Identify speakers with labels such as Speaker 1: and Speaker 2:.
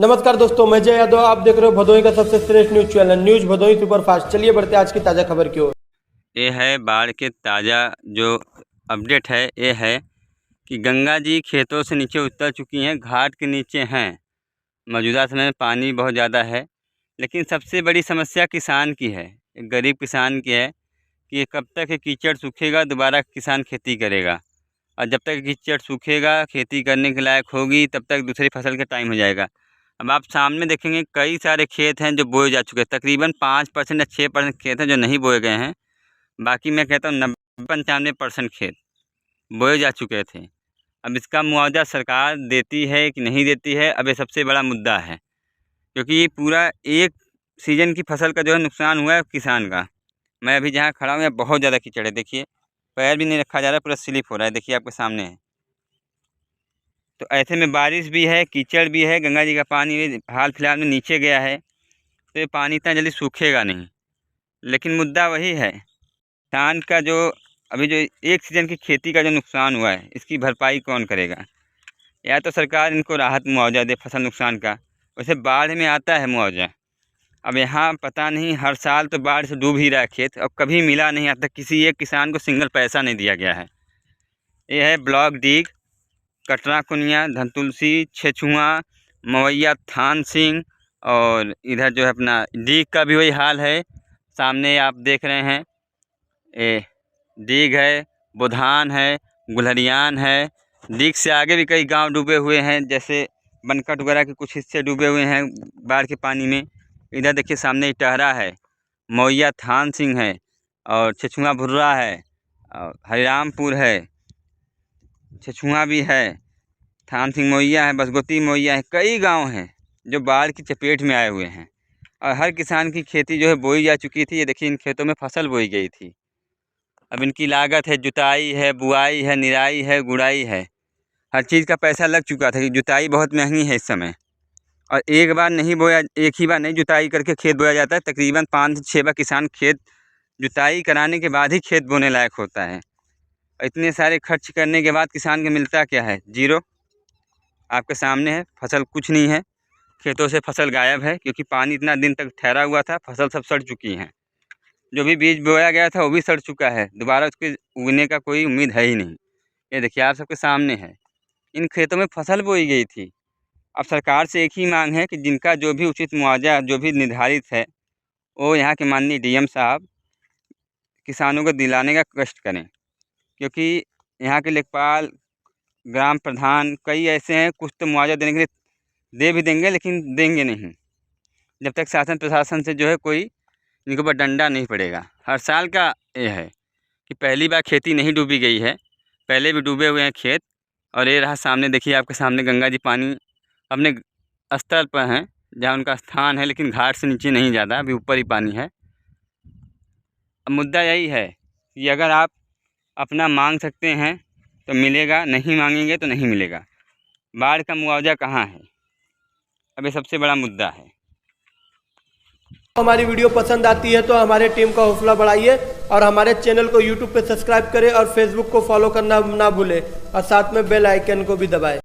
Speaker 1: नमस्कार दोस्तों, मैं जय यादव। आप देख रहे हो भदोही का सबसे श्रेष्ठ news channel news Bhadohi superfast. चलिए बढ़ते आज की ताज़ा खबर की ओर।
Speaker 2: ये है बाढ़ के ताज़ा जो अपडेट है। ये है कि गंगा जी खेतों से नीचे उतर चुकी हैं, घाट के नीचे हैं। मौजूदा समय में पानी बहुत ज़्यादा है, लेकिन सबसे बड़ी समस्या किसान की है, एक गरीब किसान की है कि ये कब तक ये कीचड़ सूखेगा, दोबारा किसान खेती करेगा। और जब तक कीचड़ सूखेगा, खेती करने के लायक होगी, तब तक दूसरी फसल का टाइम हो जाएगा। अब आप सामने देखेंगे कई सारे खेत हैं जो बोए जा चुके हैं। तकरीबन 5% या 6% खेत हैं जो नहीं बोए गए हैं। बाकी मैं कहता हूँ 90-95% खेत बोए जा चुके थे। अब इसका मुआवजा सरकार देती है कि नहीं देती है, अब ये सबसे बड़ा मुद्दा है, क्योंकि ये पूरा एक सीज़न की फसल का जो है नुकसान हुआ है किसान का। मैं अभी जहाँ खड़ा हूँ यहाँ बहुत ज़्यादा कीचड़ है, देखिए पैर भी नहीं रखा जा रहा है, पूरा स्लिप हो रहा है, देखिए आपके सामने है। तो ऐसे में बारिश भी है, कीचड़ भी है, गंगा जी का पानी हाल फिलहाल में नीचे गया है, तो ये पानी इतना जल्दी सूखेगा नहीं। लेकिन मुद्दा वही है, किसान का जो अभी जो एक सीज़न की खेती का जो नुकसान हुआ है, इसकी भरपाई कौन करेगा? या तो सरकार इनको राहत मुआवजा दे फसल नुकसान का। वैसे बाढ़ में आता है मुआवजा। अब यहाँ पता नहीं, हर साल तो बाढ़ से डूब ही रहा है खेत, और कभी मिला नहीं, आज तक किसी एक किसान को सिंगल पैसा नहीं दिया गया है। ये है ब्लॉक डीग, कटरा कुनिया, धनतुलसी, छेछुआ, मवैया, थान सिंह, और इधर जो है अपना डीग का भी वही हाल है। सामने आप देख रहे हैं, ये डीग है, बुधान है, गुलहरियान है। डीग से आगे भी कई गांव डूबे हुए हैं, जैसे बनकट वगैरह के कुछ हिस्से डूबे हुए हैं बाढ़ के पानी में। इधर देखिए सामने इटहरा है, मवैया थान सिंह है, और छछुआ भुर्रा है, और हरिरामपुर है, छछुआ भी है, थान सिंह मवैया है, बसगोती मवैया है। कई गांव हैं जो बाढ़ की चपेट में आए हुए हैं, और हर किसान की खेती जो है बोई जा चुकी थी। ये देखिए इन खेतों में फसल बोई गई थी। अब इनकी लागत है, जुताई है, बुआई है, निराई है, गुड़ाई है, हर चीज़ का पैसा लग चुका था। कि जुताई बहुत महंगी है इस समय, और एक बार नहीं बोया, एक ही बार नहीं जुताई करके खेत बोया जाता है। तकरीबन 5 से 6 बार किसान खेत जुताई कराने के बाद ही खेत बोने लायक होता है। इतने सारे खर्च करने के बाद किसान को मिलता क्या है? जीरो। आपके सामने है, फसल कुछ नहीं है, खेतों से फसल गायब है, क्योंकि पानी इतना दिन तक ठहरा हुआ था, फसल सब सड़ चुकी हैं। जो भी बीज बोया गया था वो भी सड़ चुका है, दोबारा उसके उगने का कोई उम्मीद है ही नहीं। ये देखिए आप सबके सामने है, इन खेतों में फसल बोई गई थी। अब सरकार से एक ही मांग है कि जिनका जो भी उचित मुआवजा जो भी निर्धारित है, वो यहाँ के माननीय डीएम साहब किसानों को दिलाने का कष्ट करें। क्योंकि यहाँ के लेखपाल, ग्राम प्रधान कई ऐसे हैं, कुछ तो मुआवजा देने के लिए दे भी देंगे, लेकिन देंगे नहीं जब तक शासन प्रशासन से जो है कोई इनके ऊपर डंडा नहीं पड़ेगा। हर साल का ये है कि पहली बार खेती नहीं डूबी गई है, पहले भी डूबे हुए हैं खेत। और ये रहा सामने, देखिए आपके सामने गंगा जी पानी अपने स्तर पर हैं, जहाँ उनका स्थान है, लेकिन घाट से नीचे नहीं ज़्यादा, अभी ऊपर ही पानी है। अब मुद्दा यही है कि अगर आप अपना मांग सकते हैं तो मिलेगा, नहीं मांगेंगे तो नहीं मिलेगा। बाढ़ का मुआवजा कहाँ है? अब ये सबसे बड़ा मुद्दा है।
Speaker 1: हमारी वीडियो पसंद आती है तो हमारे टीम का हौसला बढ़ाइए, और हमारे चैनल को यूट्यूब पे सब्सक्राइब करें, और फेसबुक को फॉलो करना ना भूलें, और साथ में बेल आइकन को भी दबाएं।